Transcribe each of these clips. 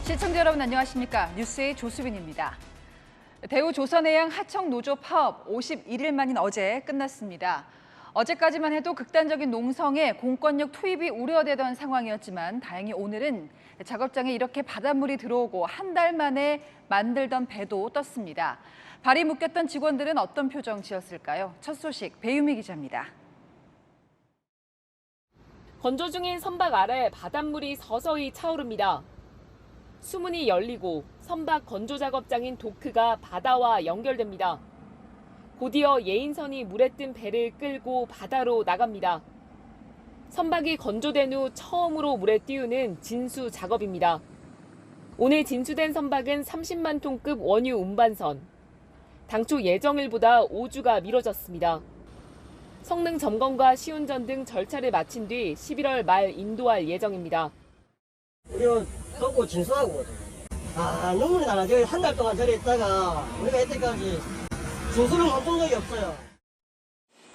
시청자 여러분 안녕하십니까? 뉴스의 조수빈입니다. 대우조선해양 하청노조 파업 51일 만인 어제 끝났습니다. 어제까지만 해도 극단적인 농성에 공권력 투입이 우려되던 상황이었지만 다행히 오늘은 작업장에 이렇게 바닷물이 들어오고 한 달 만에 만들던 배도 떴습니다. 발이 묶였던 직원들은 어떤 표정 지었을까요? 첫 소식 배유미 기자입니다. 건조 중인 선박 아래 바닷물이 서서히 차오릅니다. 수문이 열리고 선박 건조 작업장인 도크가 바다와 연결됩니다. 곧이어 예인선이 물에 뜬 배를 끌고 바다로 나갑니다. 선박이 건조된 후 처음으로 물에 띄우는 진수 작업입니다. 오늘 진수된 선박은 30만 톤급 원유 운반선. 당초 예정일보다 5주가 미뤄졌습니다. 성능 점검과 시운전 등 절차를 마친 뒤 11월 말 인도할 예정입니다. 우리는 덥고 진수하고 눈물이 나나. 저기 한 달 동안 저리 있다가 우리가 이때까지 진수를 멈춘 적이 없어요.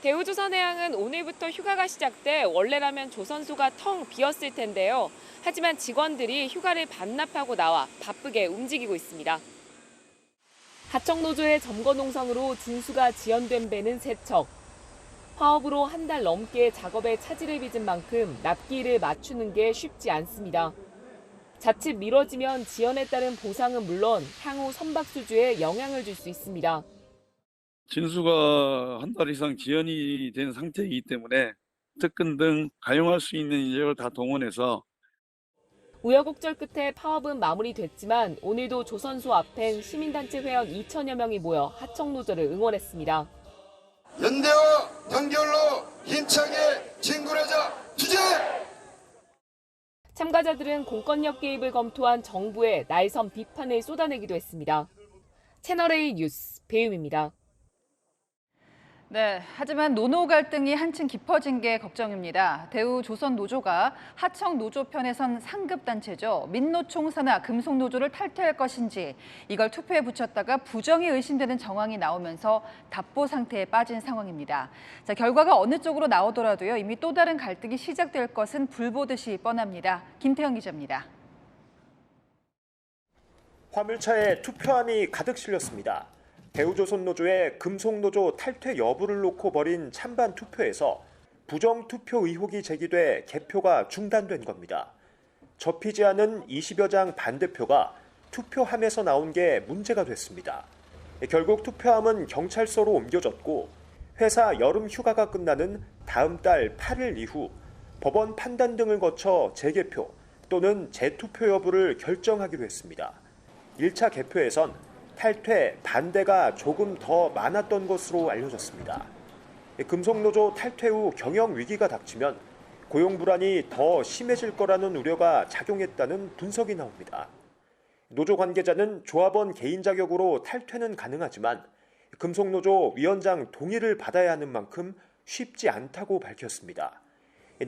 대우조선해양은 오늘부터 휴가가 시작돼 원래라면 조선소가 텅 비었을 텐데요. 하지만 직원들이 휴가를 반납하고 나와 바쁘게 움직이고 있습니다. 하청노조의 점거 농성으로 진수가 지연된 배는 3척. 파업으로 한 달 넘게 작업에 차질을 빚은 만큼 납기를 맞추는 게 쉽지 않습니다. 자칫 미뤄지면 지연에 따른 보상은 물론 향후 선박 수주에 영향을 줄 수 있습니다. 진수가 한 달 이상 지연이 된 상태이기 때문에 특근 등 가용할 수 있는 인력을 다 동원해서 우여곡절 끝에 파업은 마무리됐지만 오늘도 조선소 앞엔 시민단체 회원 2천여 명이 모여 하청노조를 응원했습니다. 연대와 단결로 힘차게 진군하자 투쟁! 참가자들은 공권력 개입을 검토한 정부에 날선 비판을 쏟아내기도 했습니다. 채널A 뉴스 배유미입니다. 네, 하지만 노노 갈등이 한층 깊어진 게 걱정입니다. 대우조선노조가 하청노조 편에선 상급단체죠. 민노총 산하 금속노조를 탈퇴할 것인지 이걸 투표에 붙였다가 부정이 의심되는 정황이 나오면서 답보 상태에 빠진 상황입니다. 자, 결과가 어느 쪽으로 나오더라도요. 이미 또 다른 갈등이 시작될 것은 불보듯이 뻔합니다. 김태형 기자입니다. 화물차에 투표함이 가득 실렸습니다. 대우조선노조의 금속노조 탈퇴 여부를 놓고 벌인 찬반 투표에서 부정투표 의혹이 제기돼 개표가 중단된 겁니다. 접히지 않은 20여 장 반대표가 투표함에서 나온 게 문제가 됐습니다. 결국 투표함은 경찰서로 옮겨졌고 회사 여름 휴가가 끝나는 다음 달 8일 이후 법원 판단 등을 거쳐 재개표 또는 재투표 여부를 결정하기로 했습니다. 1차 개표에선 탈퇴 반대가 조금 더 많았던 것으로 알려졌습니다. 금속노조 탈퇴 후 경영 위기가 닥치면 고용 불안이 더 심해질 거라는 우려가 작용했다는 분석이 나옵니다. 노조 관계자는 조합원 개인 자격으로 탈퇴는 가능하지만 금속노조 위원장 동의를 받아야 하는 만큼 쉽지 않다고 밝혔습니다.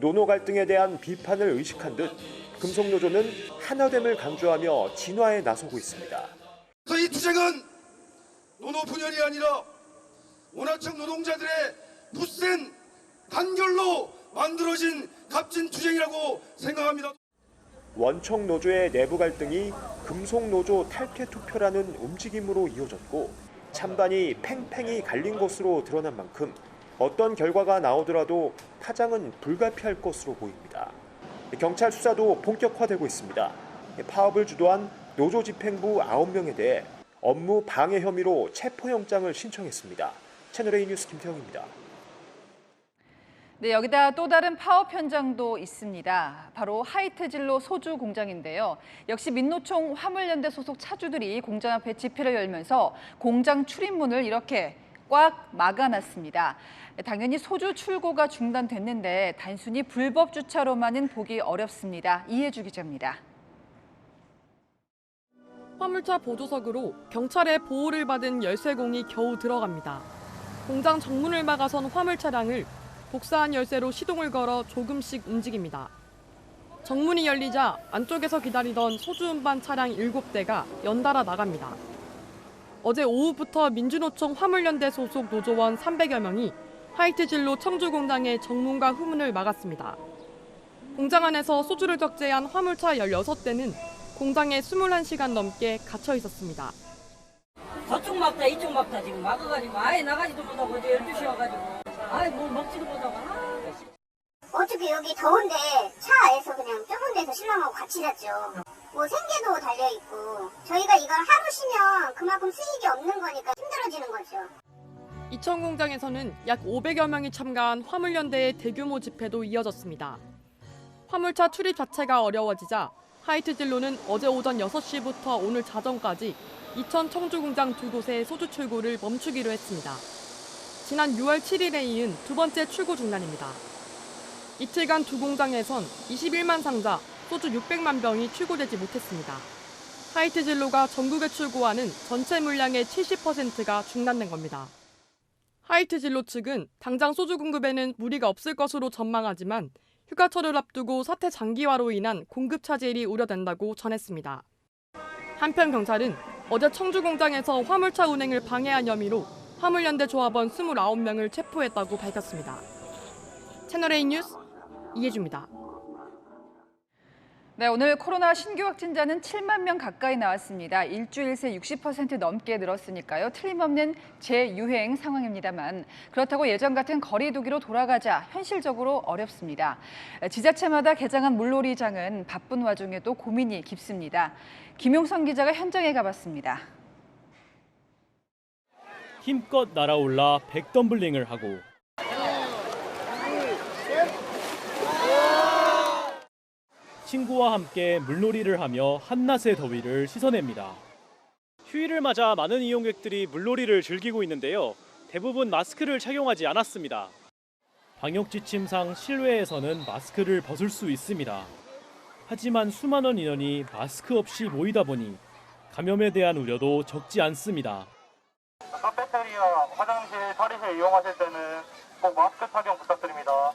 노노 갈등에 대한 비판을 의식한 듯 금속노조는 하나됨을 강조하며 진화에 나서고 있습니다. 이 투쟁은 노노 분열이 아니라 원하청 노동자들의 굳센 단결로 만들어진 값진 투쟁이라고 생각합니다. 원청 노조의 내부 갈등이 금속노조 탈퇴 투표라는 움직임으로 이어졌고 찬반이 팽팽히 갈린 것으로 드러난 만큼 어떤 결과가 나오더라도 파장은 불가피할 것으로 보입니다. 경찰 수사도 본격화되고 있습니다. 파업을 주도한 노조 집행부 9명에 대해 업무 방해 혐의로 체포영장을 신청했습니다. 채널A 뉴스 김태형입니다. 네, 여기다 또 다른 파업 현장도 있습니다. 바로 하이트진로 소주 공장인데요. 역시 민노총 화물연대 소속 차주들이 공장 앞에 집회를 열면서 공장 출입문을 이렇게 꽉 막아놨습니다. 당연히 소주 출고가 중단됐는데 단순히 불법 주차로만은 보기 어렵습니다. 이해주 기자입니다. 화물차 보조석으로 경찰의 보호를 받은 열쇠공이 겨우 들어갑니다. 공장 정문을 막아선 화물 차량을 복사한 열쇠로 시동을 걸어 조금씩 움직입니다. 정문이 열리자 안쪽에서 기다리던 소주 운반 차량 7대가 연달아 나갑니다. 어제 오후부터 민주노총 화물연대 소속 노조원 300여 명이 하이트진로 청주 공장의 정문과 후문을 막았습니다. 공장 안에서 소주를 적재한 화물차 16대는 공장에 21시간 넘게 갇혀 있었습니다. 저쪽 막다 이쪽 막다 지금 막아가지고 아예 나가지도 못하고 어제 12시 와가지고 아예 뭐 먹지도 못하고 어차피 여기 더운데 차에서 그냥 좁은 데서 신랑하고 같이 잤죠. 뭐 생계도 달려있고 저희가 이걸 하루 쉬면 그만큼 수익이 없는 거니까 힘들어지는 거죠. 이천 공장에서는 약 500여 명이 참가한 화물연대의 대규모 집회도 이어졌습니다. 화물차 출입 자체가 어려워지자 하이트진로는 어제 오전 6시부터 오늘 자정까지 이천 청주공장 두 곳의 소주 출고를 멈추기로 했습니다. 지난 6월 7일에 이은 두 번째 출고 중단입니다. 이틀간 두 공장에선 21만 상자, 소주 600만 병이 출고되지 못했습니다. 하이트진로가 전국에 출고하는 전체 물량의 70%가 중단된 겁니다. 하이트진로 측은 당장 소주 공급에는 무리가 없을 것으로 전망하지만 휴가철을 앞두고 사태 장기화로 인한 공급 차질이 우려된다고 전했습니다. 한편 경찰은 어제 청주 공장에서 화물차 운행을 방해한 혐의로 화물연대 조합원 29명을 체포했다고 밝혔습니다. 채널A 뉴스 이혜주입니다. 네, 오늘 코로나 신규 확진자는 7만 명 가까이 나왔습니다. 일주일 새 60% 넘게 늘었으니까요. 틀림없는 재유행 상황입니다만 그렇다고 예전 같은 거리 두기로 돌아가자 현실적으로 어렵습니다. 지자체마다 개장한 물놀이장은 바쁜 와중에도 고민이 깊습니다. 김용선 기자가 현장에 가봤습니다. 힘껏 날아올라 백덤블링을 하고 친구와 함께 물놀이를 하며 한낮의 더위를 씻어냅니다. 휴일을 맞아 많은 이용객들이 물놀이를 즐기고 있는데요. 대부분 마스크를 착용하지 않았습니다. 방역 지침상 실외에서는 마스크를 벗을 수 있습니다. 하지만 수많은 인원이 마스크 없이 모이다 보니 감염에 대한 우려도 적지 않습니다. 카페테리아, 화장실, 탈의실 이용하실 때는 꼭 마스크 착용 부탁드립니다.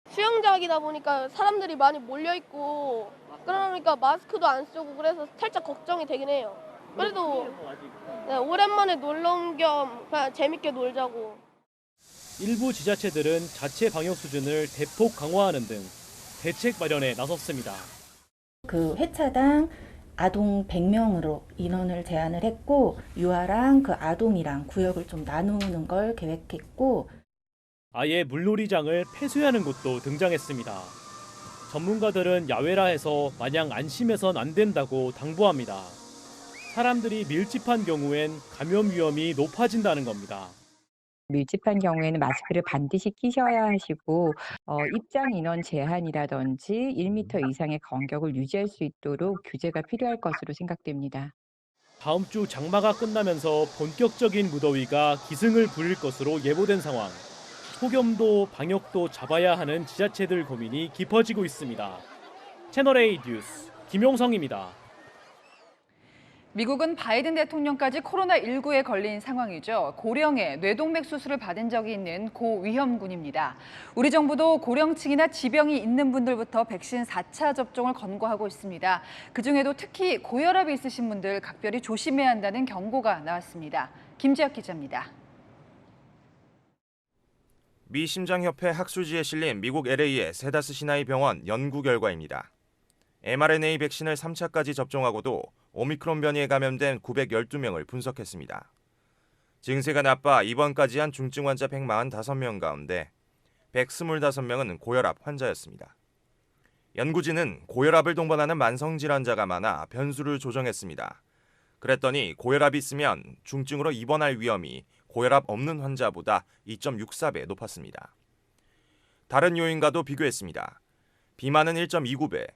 수영장이다 보니까 사람들이 많이 몰려있고 그러니까 마스크도 안 쓰고 그래서 살짝 걱정이 되긴 해요. 그래도 네, 오랜만에 놀러 온 겸 그냥 재밌게 놀자고. 일부 지자체들은 자체 방역 수준을 대폭 강화하는 등 대책 마련에 나섰습니다. 그 회차당 아동 100명으로 인원을 제한을 했고 유아랑 그 아동이랑 구역을 좀 나누는 걸 계획했고 아예 물놀이장을 폐쇄하는 곳도 등장했습니다. 전문가들은 야외라 해서 마냥 안심해선 안 된다고 당부합니다. 사람들이 밀집한 경우엔 감염 위험이 높아진다는 겁니다. 밀집한 경우에는 마스크를 반드시 끼셔야 하시고 입장 인원 제한이라든지 1m 이상의 간격을 유지할 수 있도록 규제가 필요할 것으로 생각됩니다. 다음 주 장마가 끝나면서 본격적인 무더위가 기승을 부릴 것으로 예보된 상황. 폭염도 방역도 잡아야 하는 지자체들 고민이 깊어지고 있습니다. 채널A 뉴스 김용성입니다. 미국은 바이든 대통령까지 코로나19에 걸린 상황이죠. 고령에 뇌동맥 수술을 받은 적이 있는 고위험군입니다. 우리 정부도 고령층이나 지병이 있는 분들부터 백신 4차 접종을 권고하고 있습니다. 그중에도 특히 고혈압이 있으신 분들 각별히 조심해야 한다는 경고가 나왔습니다. 김지혁 기자입니다. 미 심장협회 학술지에 실린 미국 LA의 세다스 시나이 병원 연구 결과입니다. mRNA 백신을 3차까지 접종하고도 오미크론 변이에 감염된 912명을 분석했습니다. 증세가 나빠 입원까지 한 중증 환자 145명 가운데 125명은 고혈압 환자였습니다. 연구진은 고혈압을 동반하는 만성질환자가 많아 변수를 조정했습니다. 그랬더니 고혈압이 있으면 중증으로 입원할 위험이 고혈압 없는 환자보다 2.64배 높았습니다. 다른 요인과도 비교했습니다. 비만은 1.29배,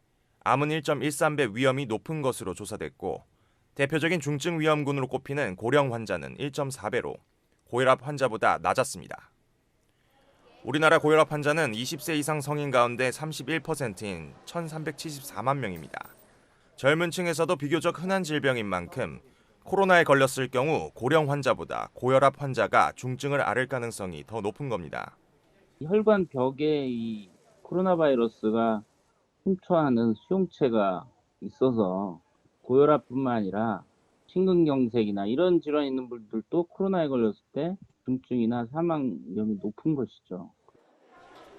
암은 1.13배 위험이 높은 것으로 조사됐고 대표적인 중증 위험군으로 꼽히는 고령 환자는 1.4배로 고혈압 환자보다 낮았습니다. 우리나라 고혈압 환자는 20세 이상 성인 가운데 31%인 1,374만 명입니다. 젊은 층에서도 비교적 흔한 질병인 만큼 코로나에 걸렸을 경우 고령 환자보다 고혈압 환자가 중증을 앓을 가능성이 더 높은 겁니다. 혈관 벽에 이 코로나 바이러스가 침투하는 수용체가 있어서 고혈압뿐만 아니라 심근경색이나 이런 질환이 있는 분들도 코로나에 걸렸을 때 중증이나 사망 위험이 높은 것이죠.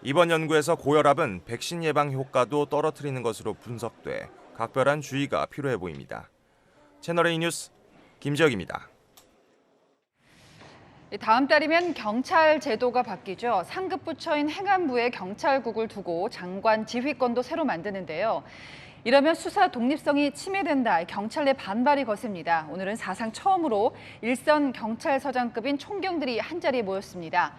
이번 연구에서 고혈압은 백신 예방 효과도 떨어뜨리는 것으로 분석돼 각별한 주의가 필요해 보입니다. 채널A 뉴스 김지혁입니다. 다음 달이면 경찰 제도가 바뀌죠. 상급 부처인 행안부에 경찰국을 두고 장관 지휘권도 새로 만드는데요. 이러면 수사 독립성이 침해된다. 경찰 내 반발이 거셉니다. 오늘은 사상 처음으로 일선 경찰서장급인 총경들이 한자리에 모였습니다.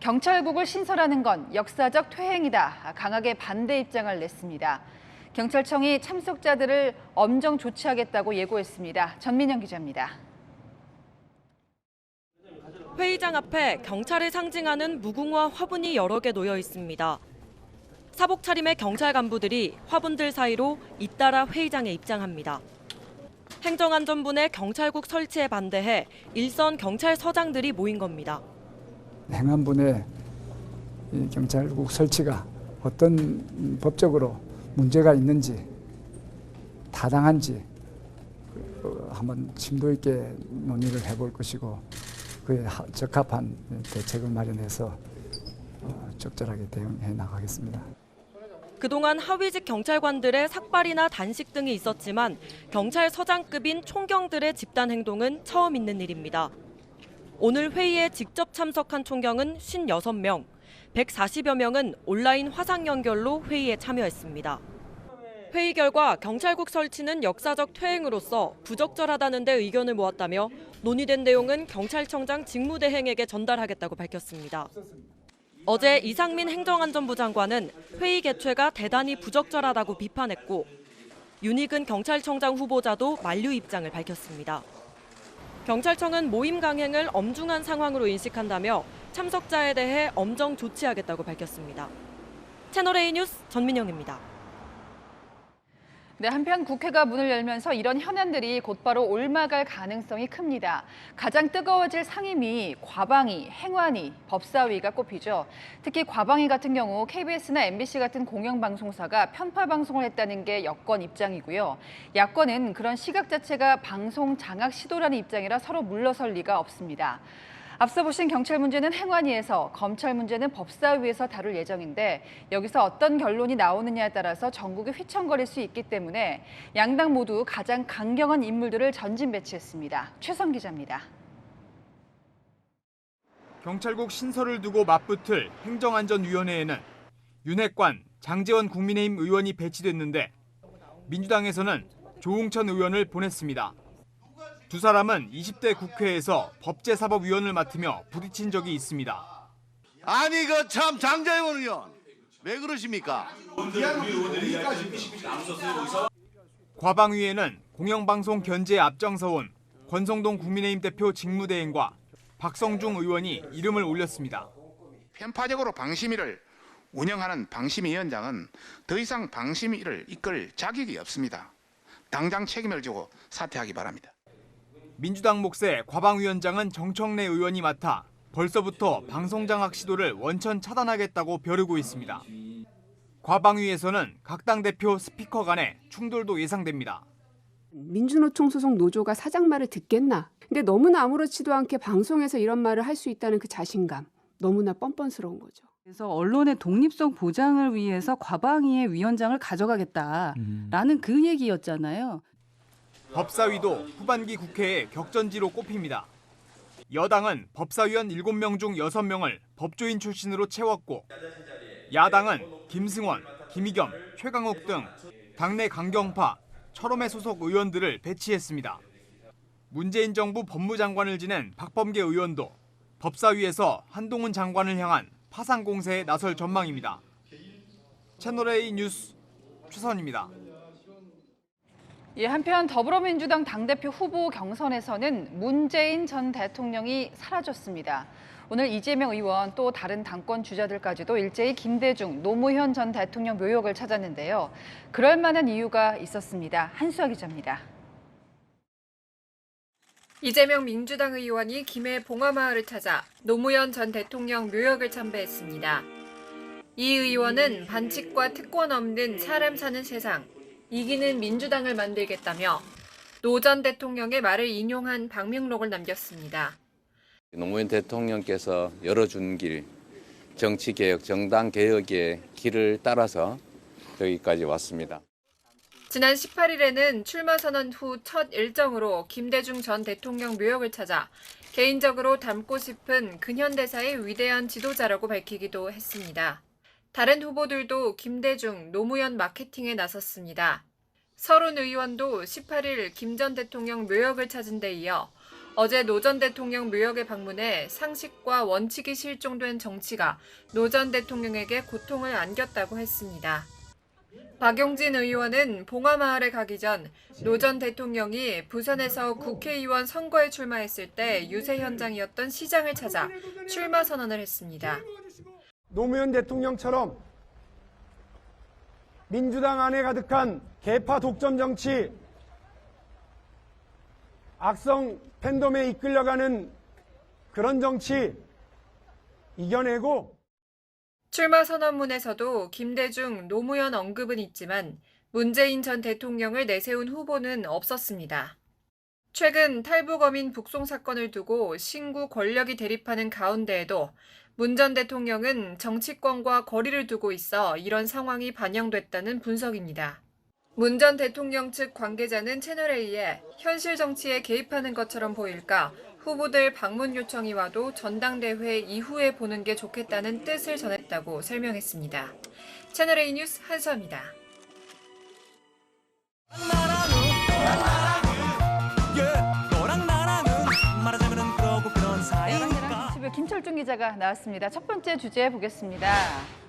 경찰국을 신설하는 건 역사적 퇴행이다. 강하게 반대 입장을 냈습니다. 경찰청이 참석자들을 엄정 조치하겠다고 예고했습니다. 전민영 기자입니다. 회의장 앞에 경찰을 상징하는 무궁화 화분이 여러 개 놓여 있습니다. 사복 차림의 경찰 간부들이 화분들 사이로 잇따라 회의장에 입장합니다. 행정안전부 내 경찰국 설치에 반대해 일선 경찰서장들이 모인 겁니다. 행안부 내 경찰국 설치가 어떤 법적으로 문제가 있는지, 타당한지 한번 심도 있게 논의를 해볼 것이고 그에 적합한 대책을 마련해서 적절하게 대응해 나가겠습니다. 그동안 하위직 경찰관들의 삭발이나 단식 등이 있었지만 경찰서장급인 총경들의 집단 행동은 처음 있는 일입니다. 오늘 회의에 직접 참석한 총경은 56명, 140여 명은 온라인 화상 연결로 회의에 참여했습니다. 회의 결과 경찰국 설치는 역사적 퇴행으로서 부적절하다는 데 의견을 모았다며 논의된 내용은 경찰청장 직무대행에게 전달하겠다고 밝혔습니다. 어제 이상민 행정안전부 장관은 회의 개최가 대단히 부적절하다고 비판했고 윤익은 경찰청장 후보자도 만류 입장을 밝혔습니다. 경찰청은 모임 강행을 엄중한 상황으로 인식한다며 참석자에 대해 엄정 조치하겠다고 밝혔습니다. 채널A 뉴스 전민영입니다. 네, 한편 국회가 문을 열면서 이런 현안들이 곧바로 옮아갈 가능성이 큽니다. 가장 뜨거워질 상임위, 과방위, 행안위, 법사위가 꼽히죠. 특히 과방위 같은 경우 KBS나 MBC 같은 공영방송사가 편파 방송을 했다는 게 여권 입장이고요. 야권은 그런 시각 자체가 방송 장악 시도라는 입장이라 서로 물러설 리가 없습니다. 앞서 보신 경찰 문제는 행안위에서, 검찰 문제는 법사위에서 다룰 예정인데 여기서 어떤 결론이 나오느냐에 따라서 전국이 휘청거릴 수 있기 때문에 양당 모두 가장 강경한 인물들을 전진 배치했습니다. 최선 기자입니다. 경찰국 신설을 두고 맞붙을 행정안전위원회에는 윤핵관, 장제원 국민의힘 의원이 배치됐는데 민주당에서는 조응천 의원을 보냈습니다. 두 사람은 20대 국회에서 법제사법위원을 맡으며 부딪힌 적이 있습니다. 아니 그 참 장제원 의원 왜 그러십니까? 과방위에는 공영방송 견제에 앞장서온 권성동 국민의힘 대표 직무대행과 박성중 의원이 이름을 올렸습니다. 편파적으로 방심위를 운영하는 방심위원장은 더 이상 방심위를 이끌 자격이 없습니다. 당장 책임을 지고 사퇴하기 바랍니다. 민주당 몫의 과방위원장은 정청래 의원이 맡아 벌써부터 방송장악 시도를 원천 차단하겠다고 벼르고 있습니다. 과방위에서는 각 당 대표 스피커 간의 충돌도 예상됩니다. 민주노총 소속 노조가 사장 말을 듣겠나? 근데 너무나 아무렇지도 않게 방송에서 이런 말을 할 수 있다는 그 자신감, 너무나 뻔뻔스러운 거죠. 그래서 언론의 독립성 보장을 위해서 과방위의 위원장을 가져가겠다라는 그 얘기였잖아요. 법사위도 후반기 국회의 격전지로 꼽힙니다. 여당은 법사위원 7명 중 6명을 법조인 출신으로 채웠고 야당은 김승원, 김의겸, 최강욱 등 당내 강경파, 철험회 소속 의원들을 배치했습니다. 문재인 정부 법무장관을 지낸 박범계 의원도 법사위에서 한동훈 장관을 향한 파상 공세에 나설 전망입니다. 채널A 뉴스 최선입니다. 한편 더불어민주당 당대표 후보 경선에서는 문재인 전 대통령이 사라졌습니다. 오늘 이재명 의원 또 다른 당권 주자들까지도 일제히 김대중, 노무현 전 대통령 묘역을 찾았는데요. 그럴 만한 이유가 있었습니다. 한수아 기자입니다. 이재명 민주당 의원이 김해 봉화마을을 찾아 노무현 전 대통령 묘역을 참배했습니다. 이 의원은 반칙과 특권 없는 사람 사는 세상, 이기는 민주당을 만들겠다며 노 전 대통령의 말을 인용한 방명록을 남겼습니다. 노무현 대통령께서 열어준 길, 정치개혁, 정당개혁의 길을 따라서 여기까지 왔습니다. 지난 18일에는 출마 선언 후 첫 일정으로 김대중 전 대통령 묘역을 찾아 개인적으로 닮고 싶은 근현대사의 위대한 지도자라고 밝히기도 했습니다. 다른 후보들도 김대중, 노무현 마케팅에 나섰습니다. 서른 의원도 18일 김 전 대통령 묘역을 찾은 데 이어 어제 노 전 대통령 묘역에 방문해 상식과 원칙이 실종된 정치가 노 전 대통령에게 고통을 안겼다고 했습니다. 박용진 의원은 봉화마을에 가기 전 노 전 대통령이 부산에서 국회의원 선거에 출마했을 때 유세 현장이었던 시장을 찾아 출마 선언을 했습니다. 노무현 대통령처럼 민주당 안에 가득한 계파 독점 정치, 악성 팬덤에 이끌려가는 그런 정치 이겨내고 출마 선언문에서도 김대중, 노무현 언급은 있지만 문재인 전 대통령을 내세운 후보는 없었습니다. 최근 탈북어민 북송 사건을 두고 신구 권력이 대립하는 가운데에도 문 전 대통령은 정치권과 거리를 두고 있어 이런 상황이 반영됐다는 분석입니다. 문 전 대통령 측 관계자는 채널A에 현실 정치에 개입하는 것처럼 보일까 후보들 방문 요청이 와도 전당대회 이후에 보는 게 좋겠다는 뜻을 전했다고 설명했습니다. 채널A 뉴스 한수아입니다. 김철중 기자가 나왔습니다. 첫 번째 주제 보겠습니다.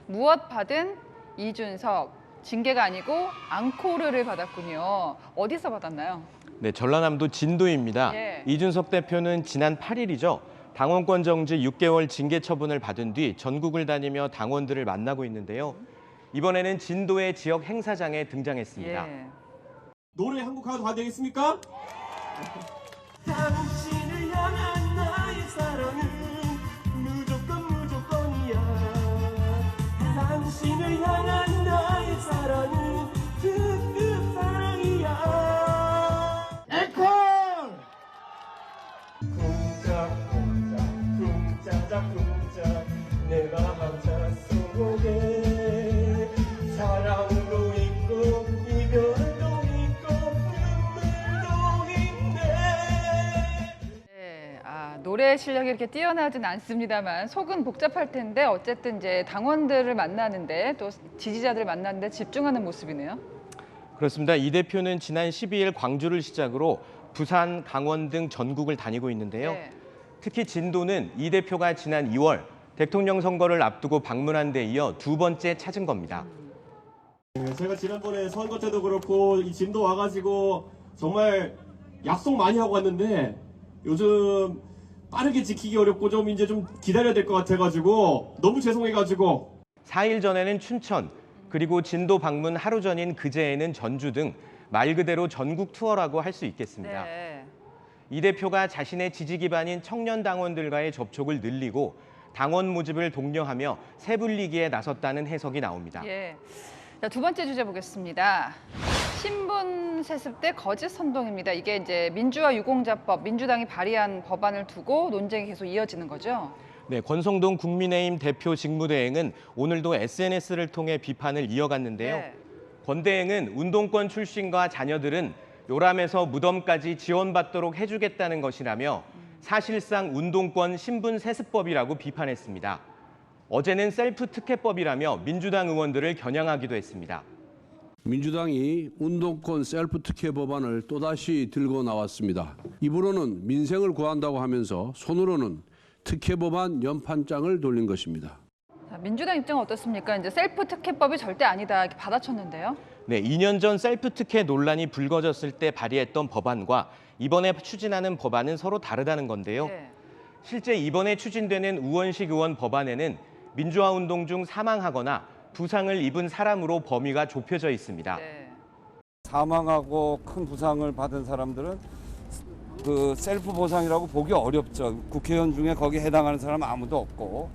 무엇 받은 이준석. 징계가 아니고 앙코르를 받았군요. 어디서 받았나요? 네, 전라남도 진도입니다. 예. 이준석 대표는 지난 8일이죠. 당원권 정지 6개월 징계 처분을 받은 뒤 전국을 다니며 당원들을 만나고 있는데요. 이번에는 진도의 지역 행사장에 등장했습니다. 예. 노래 한 곡 하고 가도 되겠습니까? 당신을 향한 나의 사랑은 무조건이야. 당신을 향한 나의 사랑은 특급 사랑이야. 앵콜! 쿵짝쿵짝 내가 한자 속에 사랑도 있고 이별도 있고 눈물도 있네. 네, 노래 실력이 이렇게 뛰어나진 않습니다만 속은 복잡할 텐데 어쨌든 이제 당원들을 만나는데 또 지지자들을 만나는데 집중하는 모습이네요. 그렇습니다. 이 대표는 지난 12일 광주를 시작으로 부산, 강원 등 전국을 다니고 있는데요. 네. 특히 진도는 이 대표가 지난 2월 대통령 선거를 앞두고 방문한 데 이어 두 번째 찾은 겁니다. 제가 지난번에 선거 때도 그렇고 이 진도 와가지고 정말 약속 많이 하고 왔는데 요즘 빠르게 지키기 어렵고 좀 이제 좀 기다려야 될 것 같아가지고 너무 죄송해가지고 4일 전에는 춘천, 그리고 진도 방문 하루 전인 그제에는 전주 등 말 그대로 전국 투어라고 할 수 있겠습니다. 네. 이 대표가 자신의 지지 기반인 청년 당원들과의 접촉을 늘리고 당원 모집을 독려하며 세불리기에 나섰다는 해석이 나옵니다. 예. 자, 두 번째 주제 보겠습니다. 신분 세습 때 거짓 선동입니다. 이게 이제 민주화 유공자법, 민주당이 발의한 법안을 두고 논쟁이 계속 이어지는 거죠. 네, 권성동 국민의힘 대표 직무대행은 오늘도 SNS를 통해 비판을 이어갔는데요. 네. 권 대행은 운동권 출신과 자녀들은 요람에서 무덤까지 지원받도록 해주겠다는 것이라며 사실상 운동권 신분 세습법이라고 비판했습니다. 어제는 셀프 특혜법이라며 민주당 의원들을 겨냥하기도 했습니다. 민주당이 운동권 셀프 특혜 법안을 또다시 들고 나왔습니다. 입으로는 민생을 구한다고 하면서 손으로는 특혜 법안 연판장을 돌린 것입니다. 자, 민주당 입장은 어떻습니까? 이제 셀프 특혜법이 절대 아니다 이렇게 받아쳤는데요. 네, 2년 전 셀프 특혜 논란이 불거졌을 때 발의했던 법안과 이번에 추진하는 법안은 서로 다르다는 건데요. 네. 실제 이번에 추진되는 우원식 의원 법안에는 민주화 운동 중 사망하거나 부상을 입은 사람으로 범위가 좁혀져 있습니다. 네. 사망하고 큰 부상을 받은 사람들은 그 셀프 보상이라고 보기 어렵죠. 국회의원 중에 거기에 해당하는 사람은 아무도 없고.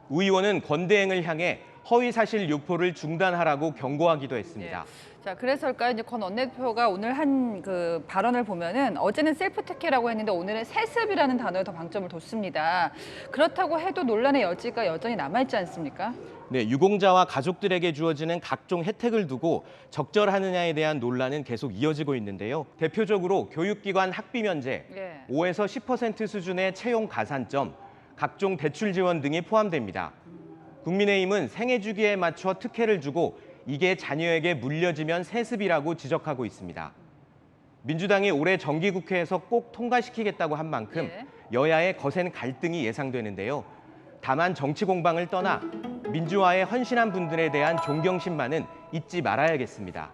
우 의원은 권 대행을 향해 허위 사실 유포를 중단하라고 경고하기도 했습니다. 자, 그래서일까요? 이제 권 원내대표가 오늘 한 그 발언을 보면은 어제는 셀프 특혜라고 했는데 오늘은 세습이라는 단어에 더 방점을 뒀습니다. 그렇다고 해도 논란의 여지가 여전히 남아있지 않습니까? 네, 유공자와 가족들에게 주어지는 각종 혜택을 두고 적절하느냐에 대한 논란은 계속 이어지고 있는데요. 대표적으로 교육기관 학비 면제, 5에서 10% 수준의 채용 가산점, 각종 대출 지원 등이 포함됩니다. 국민의힘은 생애 주기에 맞춰 특혜를 주고 이게 자녀에게 물려지면 세습이라고 지적하고 있습니다. 민주당이 올해 정기국회에서 꼭 통과시키겠다고 한 만큼 여야의 거센 갈등이 예상되는데요. 다만 정치 공방을 떠나 민주화에 헌신한 분들에 대한 존경심만은 잊지 말아야겠습니다.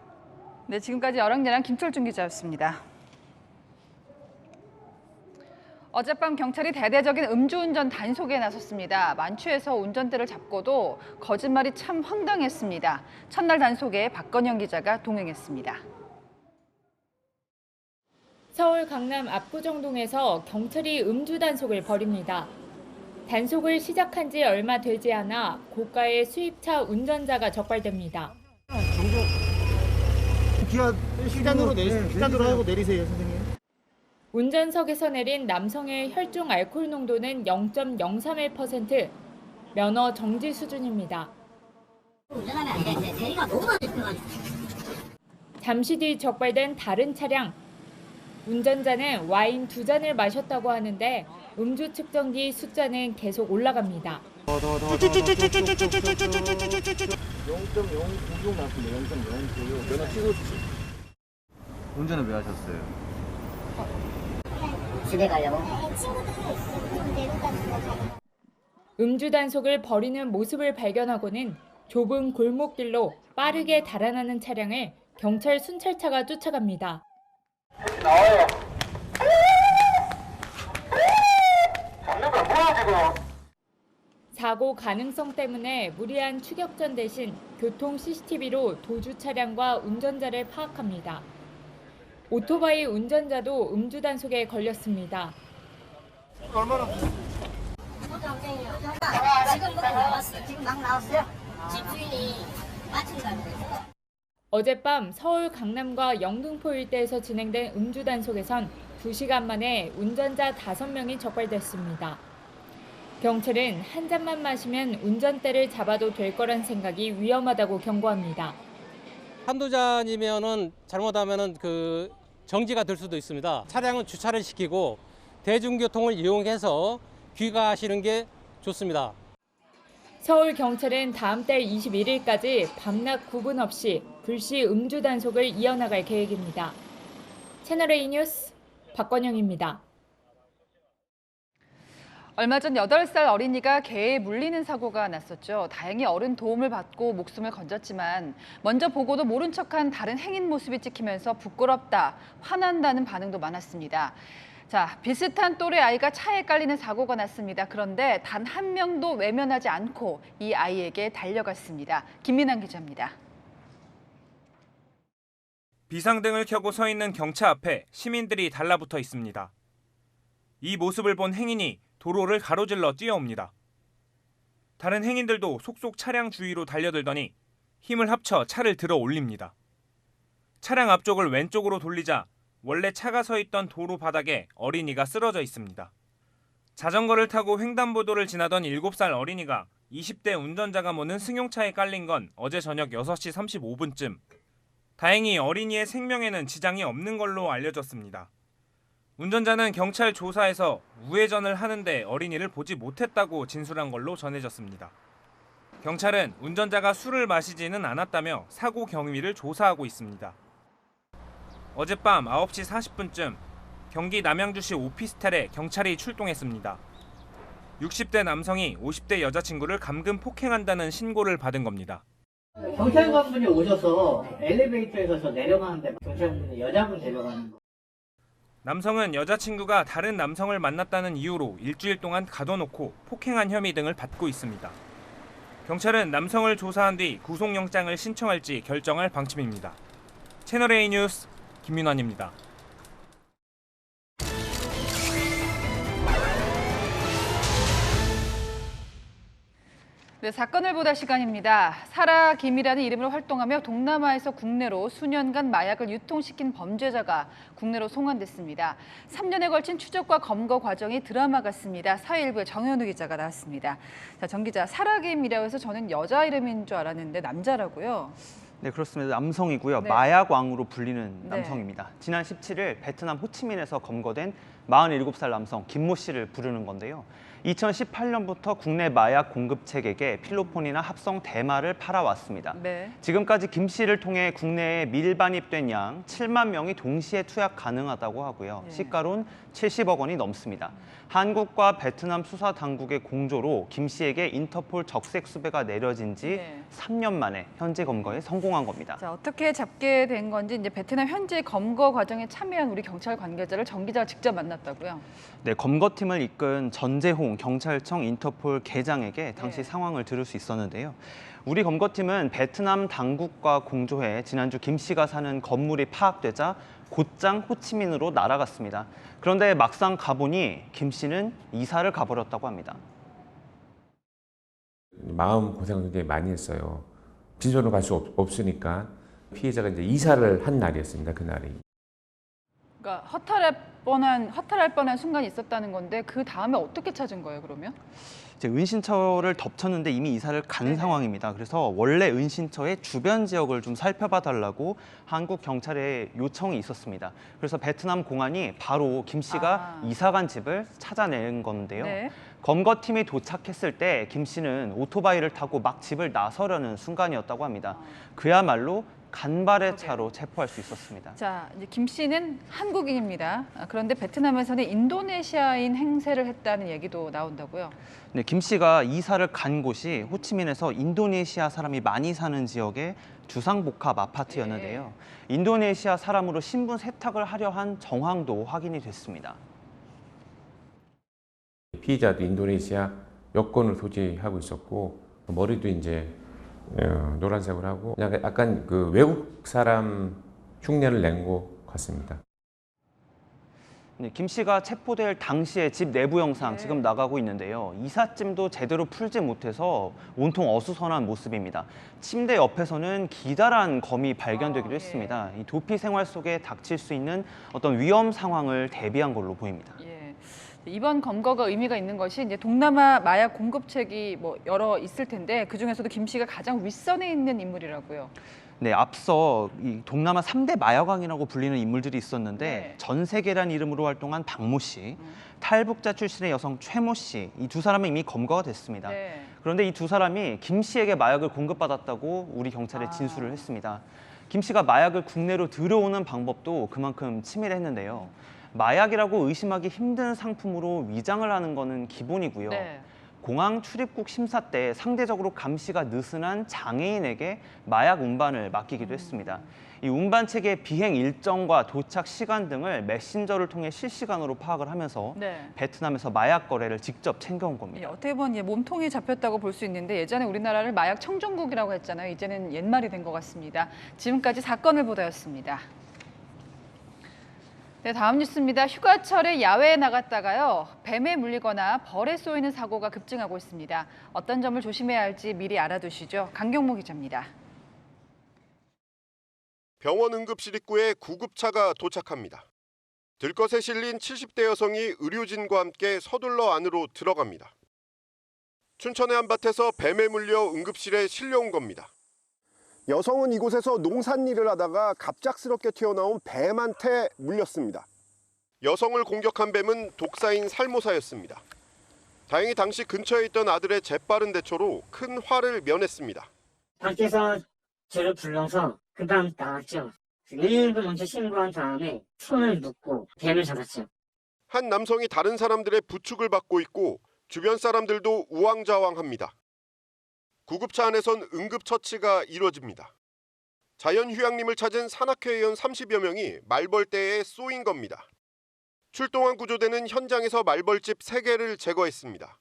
네, 지금까지 여랑야랑 김철중 기자였습니다. 어젯밤 경찰이 대대적인 음주운전 단속에 나섰습니다. 만취해서 운전대를 잡고도 거짓말이 참 황당했습니다. 첫날 단속에 박건영 기자가 동행했습니다. 서울 강남 압구정동에서 경찰이 음주 단속을 벌입니다. 단속을 시작한 지 얼마 되지 않아 고가의 수입차 운전자가 적발됩니다. 기아 시간으로 하고 내리세요, 선생님. 운전석에서 내린 남성의 혈중 알코올 농도는 0.031%, 면허 정지 수준입니다. 운전하면 안 돼. 대리가 너무 많이 들어가지고. 잠시 뒤 적발된 다른 차량. 운전자는 와인 2잔을 마셨다고 하는데 음주 측정기 숫자는 계속 올라갑니다. 0.096 나왔습니다. 0.096 면허 취소시. 운전을 왜 하셨어요? 집에 가려고. 음주 단속을 벌이는 모습을 발견하고는 좁은 골목길로 빠르게 달아나는 차량을 경찰 순찰차가 쫓아갑니다. 나와요. 사고 가능성 때문에 무리한 추격전 대신 교통 CCTV로 도주 차량과 운전자를 파악합니다. 오토바이 운전자도 음주 단속에 걸렸습니다. 얼마나? 지금 막 나왔어요. 집주인이 마친다고 그래서. 어젯밤 서울 강남과 영등포 일대에서 진행된 음주 단속에선 2시간 만에 운전자 5명이 적발됐습니다. 경찰은 한 잔만 마시면 운전대를 잡아도 될 거란 생각이 위험하다고 경고합니다. 한두 잔이면은 잘못하면은 정지가 될 수도 있습니다. 차량은 주차를 시키고 대중교통을 이용해서 귀가하시는 게 좋습니다. 서울 경찰은 다음 달 21일까지 밤낮 구분 없이 불시 음주 단속을 이어나갈 계획입니다. 채널A 뉴스 박건영입니다. 얼마 전 8살 어린이가 개에 물리는 사고가 났었죠. 다행히 어른 도움을 받고 목숨을 건졌지만 먼저 보고도 모른 척한 다른 행인 모습이 찍히면서 부끄럽다, 화난다는 반응도 많았습니다. 자, 비슷한 또래 아이가 차에 깔리는 사고가 났습니다. 그런데 단 한 명도 외면하지 않고 이 아이에게 달려갔습니다. 김민환 기자입니다. 비상등을 켜고 서 있는 경차 앞에 시민들이 달라붙어 있습니다. 이 모습을 본 행인이 도로를 가로질러 뛰어옵니다. 다른 행인들도 속속 차량 주위로 달려들더니 힘을 합쳐 차를 들어 올립니다. 차량 앞쪽을 왼쪽으로 돌리자 원래 차가 서 있던 도로 바닥에 어린이가 쓰러져 있습니다. 자전거를 타고 횡단보도를 지나던 7살 어린이가 20대 운전자가 모는 승용차에 깔린 건 어제 저녁 6시 35분쯤. 다행히 어린이의 생명에는 지장이 없는 걸로 알려졌습니다. 운전자는 경찰 조사에서 우회전을 하는데 어린이를 보지 못했다고 진술한 걸로 전해졌습니다. 경찰은 운전자가 술을 마시지는 않았다며 사고 경위를 조사하고 있습니다. 어젯밤 9시 40분쯤 경기 남양주시 오피스텔에 경찰이 출동했습니다. 60대 남성이 50대 여자친구를 감금 폭행한다는 신고를 받은 겁니다. 경찰관분이 오셔서 엘리베이터에서 저 내려가는데 경찰분이 여자분 데려가는 거. 남성은 여자친구가 다른 남성을 만났다는 이유로 일주일 동안 가둬놓고 폭행한 혐의 등을 받고 있습니다. 경찰은 남성을 조사한 뒤 구속영장을 신청할지 결정할 방침입니다. 채널A 뉴스 김민환입니다. 네, 사건을 보다 시간입니다. 사라 김이라는 이름으로 활동하며 동남아에서 국내로 수년간 마약을 유통시킨 범죄자가 국내로 송환됐습니다. 3년에 걸친 추적과 검거 과정이 드라마 같습니다. 사회일보의 정현우 기자가 나왔습니다. 자, 정 기자, 사라 김이라고 해서 저는 여자 이름인 줄 알았는데 남자라고요? 네, 그렇습니다. 남성이고요. 네. 마약왕으로 불리는 네. 남성입니다. 지난 17일 베트남 호치민에서 검거된 47살 남성 김모 씨를 부르는 건데요. 2018년부터 국내 마약 공급책에게 필로폰이나 합성 대마를 팔아왔습니다. 네. 지금까지 김 씨를 통해 국내에 밀반입된 양 7만 명이 동시에 투약 가능하다고 하고요. 시가로는 70억 원이 넘습니다. 한국과 베트남 수사 당국의 공조로 김 씨에게 인터폴 적색 수배가 내려진 지 3년 만에 현지 검거에 성공한 겁니다. 자, 어떻게 잡게 된 건지 이제 베트남 현지 검거 과정에 참여한 우리 경찰 관계자를 정 기자가 직접 만났다고요? 네, 검거팀을 이끈 전재홍 경찰청 인터폴 계장에게 당시 상황을 들을 수 있었는데요. 우리 검거팀은 베트남 당국과 공조해 지난주 김 씨가 사는 건물이 파악되자 곧장 호치민으로 날아갔습니다. 그런데 막상 가보니 김 씨는 이사를 가버렸다고 합니다. 마음 고생을 굉장히 많이 했어요. 진솔로 갈 수 없으니까 피해자가 이제 이사를 한 날이었습니다. 그날이. 그러니까 허탈할 뻔한 순간이 있었다는 건데 그 다음에 어떻게 찾은 거예요, 그러면? 이제 은신처를 덮쳤는데 이미 이사를 간 상황입니다. 그래서 원래 은신처의 주변 지역을 좀 살펴봐 달라고 한국 경찰에 요청이 있었습니다. 그래서 베트남 공안이 바로 김 씨가 이사 간 집을 찾아낸 건데요. 네. 검거팀이 도착했을 때 김 씨는 오토바이를 타고 막 집을 나서려는 순간이었다고 합니다. 그야말로 간발의 차로 체포할 수 있었습니다. 자, 이제 김 씨는 한국인입니다. 그런데 베트남에서는 인도네시아인 행세를 했다는 얘기도 나온다고요? 네, 김 씨가 이사를 간 곳이 호치민에서 인도네시아 사람이 많이 사는 지역의 주상복합 아파트였는데요. 인도네시아 사람으로 신분 세탁을 하려 한 정황도 확인이 됐습니다. 피해자도 인도네시아 여권을 소지하고 있었고 머리도 이제 노란색으로 하고 약간 그 외국 사람 흉내를 낸 것 같습니다. 네, 김 씨가 체포될 당시의 집 내부 영상 지금 나가고 있는데요. 이삿짐도 제대로 풀지 못해서 온통 어수선한 모습입니다. 침대 옆에서는 기다란 검이 발견되기도 했습니다. 이 도피 생활 속에 닥칠 수 있는 어떤 위험 상황을 대비한 걸로 보입니다. 이번 검거가 의미가 있는 것이 이제 동남아 마약 공급책이 뭐 여러 있을 텐데 그 중에서도 김 씨가 가장 윗선에 있는 인물이라고요. 네, 앞서 이 동남아 3대 마약왕이라고 불리는 인물들이 있었는데 전 세계란 이름으로 활동한 박모 씨, 탈북자 출신의 여성 최모 씨, 이 두 사람은 이미 검거가 됐습니다. 그런데 이 두 사람이 김 씨에게 마약을 공급받았다고 우리 경찰에 진술을 했습니다. 김 씨가 마약을 국내로 들여오는 방법도 그만큼 치밀했는데요. 마약이라고 의심하기 힘든 상품으로 위장을 하는 거는 기본이고요. 공항 출입국 심사 때 상대적으로 감시가 느슨한 장애인에게 마약 운반을 맡기기도 했습니다. 이 운반 체계의 비행 일정과 도착 시간 등을 메신저를 통해 실시간으로 파악을 하면서 베트남에서 마약 거래를 직접 챙겨온 겁니다. 어떻게 보면 몸통이 잡혔다고 볼 수 있는데 예전에 우리나라를 마약 청정국이라고 했잖아요. 이제는 옛말이 된 것 같습니다. 지금까지 사건을 보다였습니다. 네, 다음 뉴스입니다. 휴가철에 야외에 나갔다가요, 뱀에 물리거나 벌에 쏘이는 사고가 급증하고 있습니다. 어떤 점을 조심해야 할지 미리 알아두시죠. 강경모 기자입니다. 병원 응급실 입구에 구급차가 도착합니다. 들것에 실린 70대 여성이 의료진과 함께 서둘러 안으로 들어갑니다. 춘천의 한 밭에서 뱀에 물려 응급실에 실려온 겁니다. 여성은 이곳에서 농산일을 하다가 갑작스럽게 튀어나온 뱀한테 물렸습니다. 여성을 공격한 뱀은 독사인 살모사였습니다. 다행히 당시 근처에 있던 아들의 재빠른 대처로 큰 화를 면했습니다. 밖에서 저를 불러서 금방 나왔죠. 119 먼저 신고한 다음에 손을 묶고 뱀을 잡았죠. 한 남성이 다른 사람들의 부축을 받고 있고 주변 사람들도 우왕좌왕합니다. 구급차 안에선 응급처치가 이루어집니다. 자연휴양림을 찾은 산악회의원 30여 명이 말벌떼에 쏘인 겁니다. 출동한 구조대는 현장에서 말벌집 3개를 제거했습니다.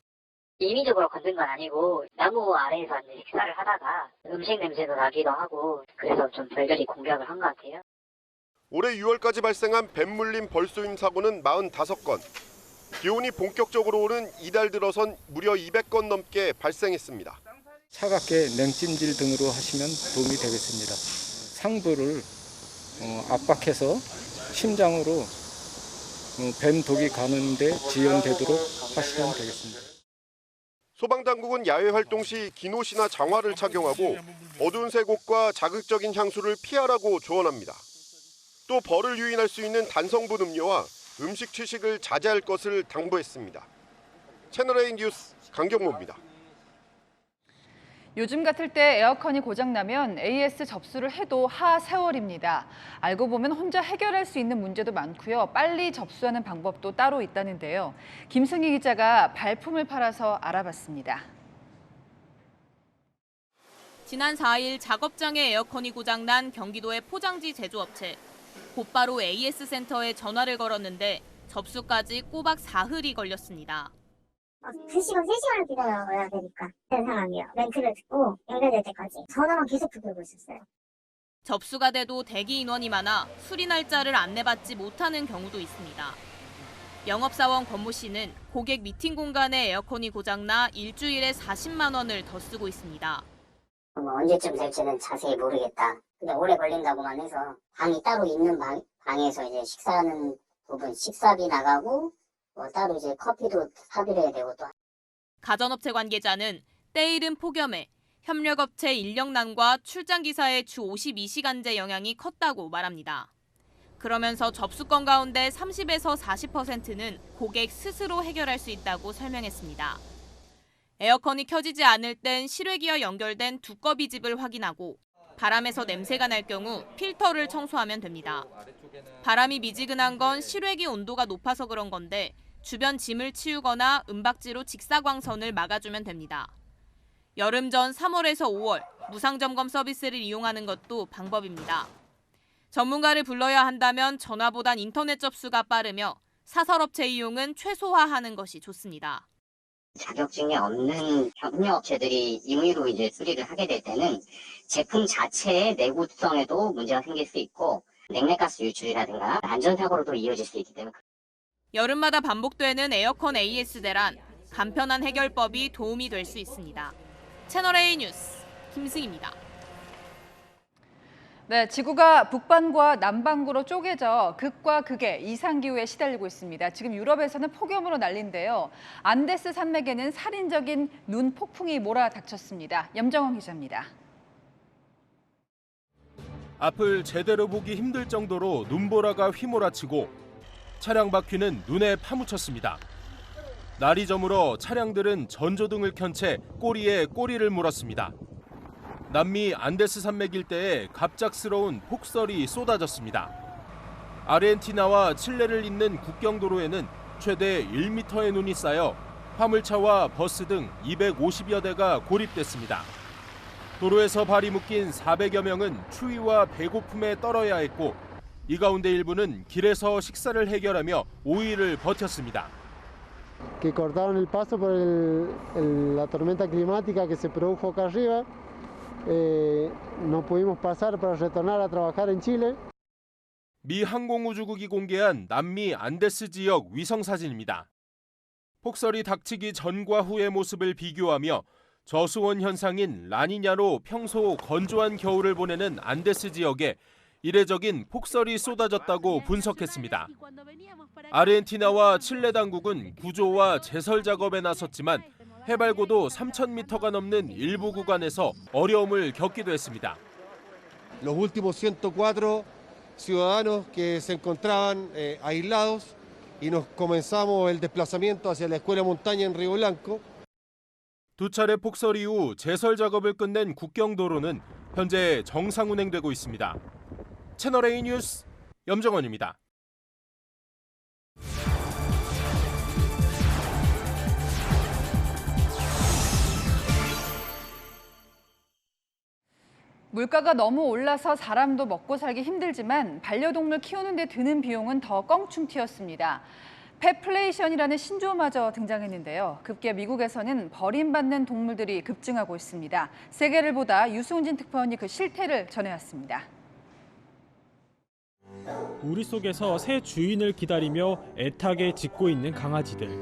인위적으로 건든 건 아니고 나무 아래에서 식사를 하다가 음식 냄새도 나기도 하고 그래서 좀 별별히 공격을 한 것 같아요. 올해 6월까지 발생한 뱀 물림 벌쏘임 사고는 45건. 기온이 본격적으로 오른 이달 들어선 무려 200건 넘게 발생했습니다. 차갑게 냉찜질 등으로 하시면 도움이 되겠습니다. 상부를 압박해서 심장으로 뱀독이 가는 데 지연되도록 하시면 되겠습니다. 소방당국은 야외 활동 시 긴 옷이나 장화를 착용하고 어두운 색 옷과 자극적인 향수를 피하라고 조언합니다. 또 벌을 유인할 수 있는 단성분 음료와 음식 취식을 자제할 것을 당부했습니다. 채널A 뉴스 강경모입니다. 요즘 같을 때 에어컨이 고장나면 AS 접수를 해도 하세월입니다. 알고 보면 혼자 해결할 수 있는 문제도 많고요. 빨리 접수하는 방법도 따로 있다는데요. 김승희 기자가 발품을 팔아서 알아봤습니다. 지난 4일 작업장에 에어컨이 고장난 경기도의 포장지 제조업체. 곧바로 AS 센터에 전화를 걸었는데 접수까지 꼬박 사흘이 걸렸습니다. 2시간, 3시간을 기다려야 되니까 그런 상황이에요. 멘트를 듣고 연결될 때까지 전화만 계속 두들고 있었어요. 접수가 돼도 대기 인원이 많아 수리 날짜를 안내받지 못하는 경우도 있습니다. 영업사원 권모 씨는 고객 미팅 공간에 에어컨이 고장나 일주일에 40만 원을 더 쓰고 있습니다. 언제쯤 될지는 자세히 모르겠다. 근데 오래 걸린다고만 해서 방이 따로 있는 방에서 이제 식사하는 부분 식사비 나가고 따로 이제 커피도 사드려야 되고 또. 가전업체 관계자는 때이른 폭염에 협력업체 인력난과 출장기사의 주 52시간제 영향이 컸다고 말합니다. 그러면서 접수건 가운데 30에서 40%는 고객 스스로 해결할 수 있다고 설명했습니다. 에어컨이 켜지지 않을 땐 실외기와 연결된 두꺼비 집을 확인하고 바람에서 냄새가 날 경우 필터를 청소하면 됩니다. 바람이 미지근한 건 실외기 온도가 높아서 그런 건데 주변 짐을 치우거나 은박지로 직사광선을 막아주면 됩니다. 여름 전 3월에서 5월 무상점검 서비스를 이용하는 것도 방법입니다. 전문가를 불러야 한다면 전화보단 인터넷 접수가 빠르며 사설업체 이용은 최소화하는 것이 좋습니다. 자격증이 없는 협력업체들이 임의로 이제 수리를 하게 될 때는 제품 자체의 내구성에도 문제가 생길 수 있고 냉매가스 유출이라든가 안전사고로도 이어질 수 있기 때문에. 여름마다 반복되는 에어컨 AS 대란, 간편한 해결법이 도움이 될 수 있습니다. 채널A 뉴스 김승희입니다. 네, 지구가 북반구와 남반구로 쪼개져 극과 극의 이상기후에 시달리고 있습니다. 지금 유럽에서는 폭염으로 난리인데요. 안데스 산맥에는 살인적인 눈 폭풍이 몰아닥쳤습니다. 염정원 기자입니다. 앞을 제대로 보기 힘들 정도로 눈보라가 휘몰아치고 차량 바퀴는 눈에 파묻혔습니다. 날이 저물어 차량들은 전조등을 켠 채 꼬리에 꼬리를 물었습니다. 남미 안데스 산맥 일대에 갑작스러운 폭설이 쏟아졌습니다. 아르헨티나와 칠레를 잇는 국경도로에는 최대 1m의 눈이 쌓여 화물차와 버스 등 250여 대가 고립됐습니다. 도로에서 발이 묶인 400여 명은 추위와 배고픔에 떨어야 했고 이 가운데 일부는 길에서 식사를 해결하며 5일을 버텼습니다. Que cortaron el paso por la tormenta climática que se produjo acá arriba. No pudimos pasar para retornar a trabajar en Chile. 미 항공우주국이 공개한 남미 안데스 지역 위성 사진입니다. 폭설이 닥치기 전과 후의 모습을 비교하며 저수온 현상인 라니냐로 평소 건조한 겨울을 보내는 안데스 지역에 이례적인 폭설이 쏟아졌다고 분석했습니다. 아르헨티나와 칠레 당국은 구조와 제설 작업에 나섰지만 해발고도 3,000m가 넘는 일부 구간에서 어려움을 겪기도 했습니다. Los últimos 104 ciudadanos que se encontraban aislados y nos comenzamos el desplazamiento hacia la escuela montaña en Río Blanco. 두 차례 폭설 이후 제설 작업을 끝낸 국경도로는 현재 정상 운행되고 있습니다. 채널A 뉴스 염정원입니다. 물가가 너무 올라서 사람도 먹고 살기 힘들지만 반려동물 키우는 데 드는 비용은 더 껑충 튀었습니다. 펫플레이션이라는 신조어마저 등장했는데요. 급기야 미국에서는 버림받는 동물들이 급증하고 있습니다. 세계를 보다 유승진 특파원이 그 실태를 전해왔습니다. 우리 속에서 새 주인을 기다리며 애타게 짖고 있는 강아지들.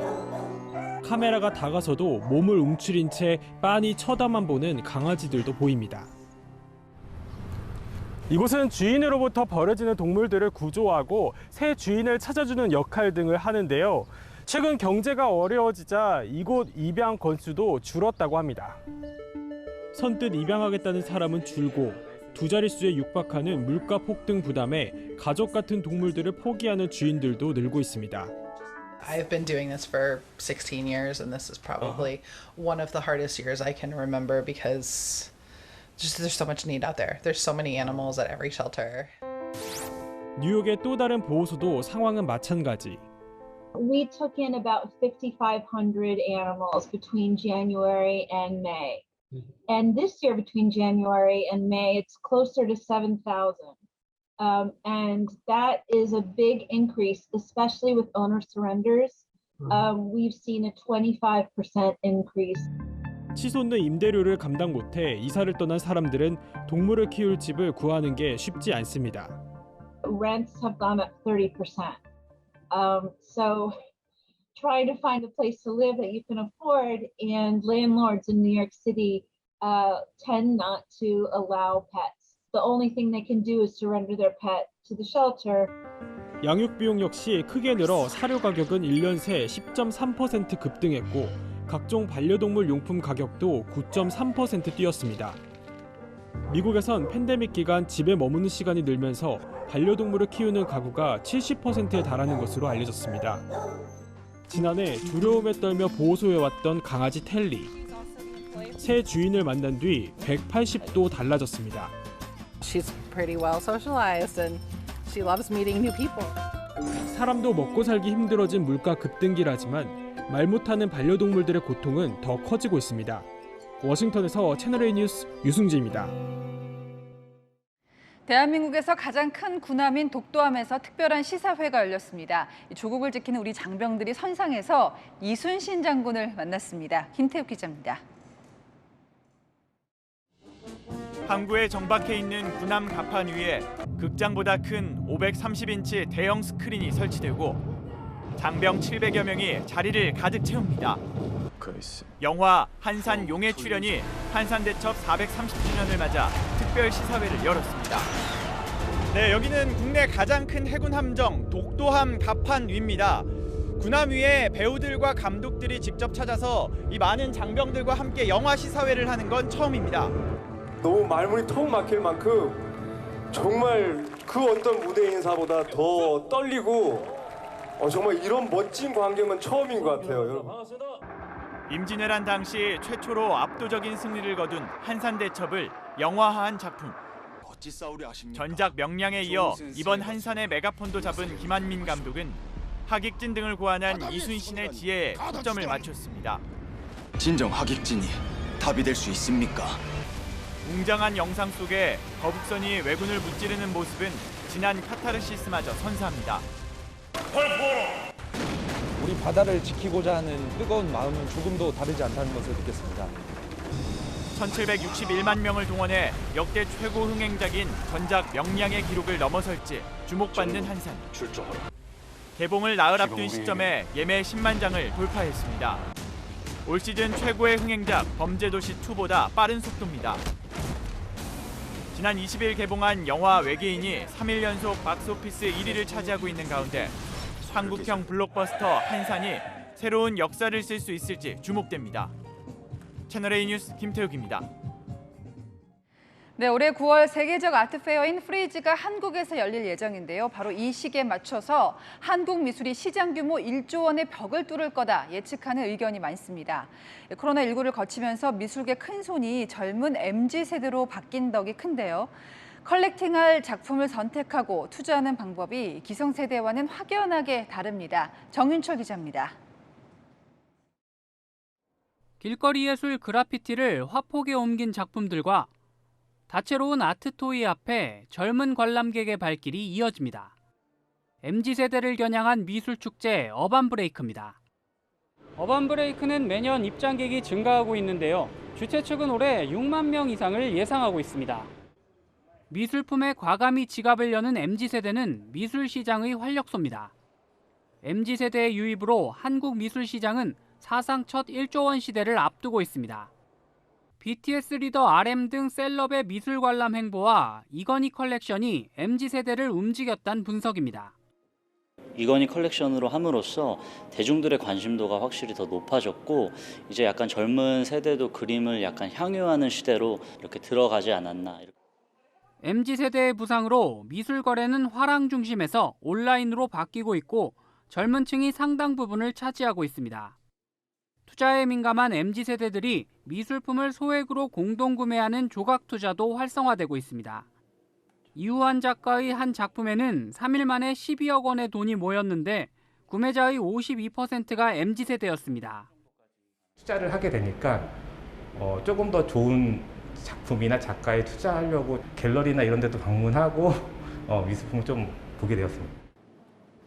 카메라가 다가서도 몸을 움츠린 채 빤히 쳐다만 보는 강아지들도 보입니다. 이곳은 주인으로부터 버려지는 동물들을 구조하고 새 주인을 찾아주는 역할 등을 하는데요. 최근 경제가 어려워지자 이곳 입양 건수도 줄었다고 합니다. 선뜻 입양하겠다는 사람은 줄고 두 자릿수에 육박하는 물가 폭등 부담에 가족 같은 동물들을 포기하는 주인들도 늘고 있습니다. I've been doing this for 16 years and this is probably one of the hardest years I can remember because there's so much need out there. There's so many animals at every shelter. 뉴욕의 또 다른 보호소도 상황은 마찬가지. We took in about 5,500 animals between January and May. And this year between January and May, it's closer to 7,000. And that is a big increase, especially with owner surrenders. We've seen a 25% increase. 치솟는 임대료를 감당 못해 이사를 떠난 사람들은 동물을 키울 집을 구하는 게 쉽지 않습니다. Rents have gone up 30%. So trying to find a place to live that you can afford, and landlords in New York City tend not to allow pets. The only thing they can do is surrender their pet to the shelter. 양육 비용 역시 크게 늘어 사료 가격은 1년 새 10.3% 급등했고 각종 반려동물 용품 가격도 9.3% 뛰었습니다. 미국에선 팬데믹 기간 집에 머무는 시간이 늘면서 반려동물을 키우는 가구가 70%에 달하는 것으로 알려졌습니다. 지난해 두려움에 떨며 보호소에 왔던 강아지 텔리. 새 주인을 만난 뒤 180도 달라졌습니다. She's pretty well socialized and she loves meeting new people. 사람도 먹고 살기 힘들어진 물가 급등기라지만 말 못하는 반려동물들의 고통은 더 커지고 있습니다. 워싱턴에서 채널A 뉴스 유승지입니다. 대한민국에서 가장 큰 군함인 독도함에서 특별한 시사회가 열렸습니다. 조국을 지키는 우리 장병들이 선상에서 이순신 장군을 만났습니다. 김태욱 기자입니다. 항구에 정박해 있는 군함 갑판 위에 극장보다 큰 530인치 대형 스크린이 설치되고 장병 700여 명이 자리를 가득 채웁니다. 영화 한산 용의 출연이 한산대첩 430주년을 맞아 특별 시사회를 열었습니다. 네, 여기는 국내 가장 큰 해군 함정 독도함 갑판 위입니다. 군함 위에 배우들과 감독들이 직접 찾아서 이 많은 장병들과 함께 영화 시사회를 하는 건 처음입니다. 너무 말문이 턱 막힐 만큼 정말 그 어떤 무대 인사보다 더 떨리고 정말 이런 멋진 광경은 처음인 것 같아요. 여러분. 임진왜란 당시 최초로 압도적인 승리를 거둔 한산대첩을 영화화한 작품. 전작 명량에 이어 이번 한산의 메가폰도 잡은 김한민 감독은 하객진 등을 고안한 이순신의 지혜에 초점을 맞췄습니다. 진정 하객진이 답이 될 수 있습니까? 웅장한 영상 속에 거북선이 왜군을 무찌르는 모습은 진한 카타르시스마저 선사합니다. 우리 바다를 지키고자 하는 뜨거운 마음은 조금도 다르지 않다는 것을 느꼈습니다. 1761만 명을 동원해 역대 최고 흥행작인 전작 명량의 기록을 넘어설지 주목받는 한산. 개봉을 나흘 앞둔 시점에 예매 10만 장을 돌파했습니다. 올 시즌 최고의 흥행작 범죄도시 2보다 빠른 속도입니다. 지난 20일 개봉한 영화 외계인이 3일 연속 박스오피스 1위를 차지하고 있는 가운데 한국형 블록버스터 한산이 새로운 역사를 쓸 수 있을지 주목됩니다. 채널A 뉴스 김태욱입니다. 네, 올해 9월 세계적 아트페어인 프리즈가 한국에서 열릴 예정인데요. 바로 이 시기에 맞춰서 한국 미술이 시장 규모 1조 원의 벽을 뚫을 거다 예측하는 의견이 많습니다. 코로나19를 거치면서 미술계 큰손이 젊은 MZ세대로 바뀐 덕이 큰데요. 컬렉팅할 작품을 선택하고 투자하는 방법이 기성세대와는 확연하게 다릅니다. 정윤철 기자입니다. 길거리 예술 그래피티를 화폭에 옮긴 작품들과 다채로운 아트토이 앞에 젊은 관람객의 발길이 이어집니다. MZ세대를 겨냥한 미술축제 어반브레이크입니다. 어반브레이크는 매년 입장객이 증가하고 있는데요. 주최 측은 올해 6만 명 이상을 예상하고 있습니다. 미술품에 과감히 지갑을 여는 MZ세대는 미술시장의 활력소입니다. MZ세대의 유입으로 한국 미술시장은 사상 첫 1조 원 시대를 앞두고 있습니다. BTS 리더 RM 등 셀럽의 미술 관람 행보와 이건희 컬렉션이 MZ세대를 움직였다는 분석입니다. 이건희 컬렉션으로 함으로써 대중들의 관심도가 확실히 더 높아졌고 이제 약간 젊은 세대도 그림을 약간 향유하는 시대로 이렇게 들어가지 않았나. MZ세대의 부상으로 미술 거래는 화랑 중심에서 온라인으로 바뀌고 있고 젊은 층이 상당 부분을 차지하고 있습니다. 투자에 민감한 MZ세대들이 미술품을 소액으로 공동 구매하는 조각 투자도 활성화되고 있습니다. 이우한 작가의 한 작품에는 3일 만에 12억 원의 돈이 모였는데 구매자의 52%가 MZ세대였습니다. 투자를 하게 되니까 조금 더 좋은 작품이나 작가에 투자하려고 갤러리나 이런 데도 방문하고 미술품을 좀 보게 되었습니다.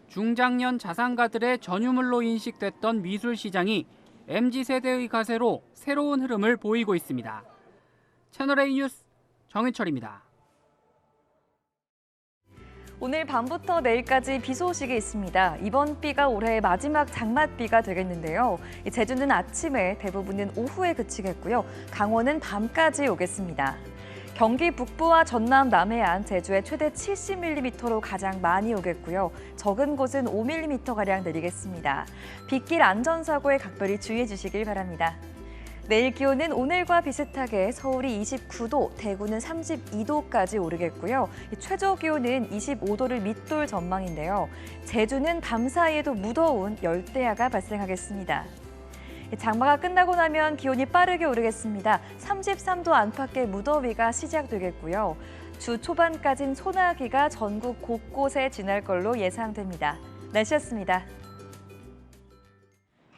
중장년 자산가들의 전유물로 인식됐던 미술 시장이 MZ세대의 가세로 새로운 흐름을 보이고 있습니다. 채널A 뉴스 정윤철입니다. 오늘 밤부터 내일까지 비 소식이 있습니다. 이번 비가 올해의 마지막 장맛비가 되겠는데요. 제주는 아침에, 대부분은 오후에 그치겠고요. 강원은 밤까지 오겠습니다. 경기 북부와 전남, 남해안, 제주에 최대 70mm로 가장 많이 오겠고요. 적은 곳은 5mm가량 내리겠습니다. 빗길 안전사고에 각별히 주의해 주시길 바랍니다. 내일 기온은 오늘과 비슷하게 서울이 29도, 대구는 32도까지 오르겠고요. 최저 기온은 25도를 밑돌 전망인데요. 제주는 밤 사이에도 무더운 열대야가 발생하겠습니다. 장마가 끝나고 나면 기온이 빠르게 오르겠습니다. 33도 안팎의 무더위가 시작되겠고요. 주 초반까진 소나기가 전국 곳곳에 지날 걸로 예상됩니다. 날씨였습니다.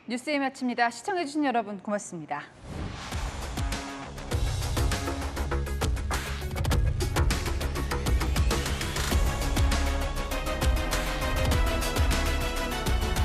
뉴스에 마칩니다. 시청해주신 여러분 고맙습니다.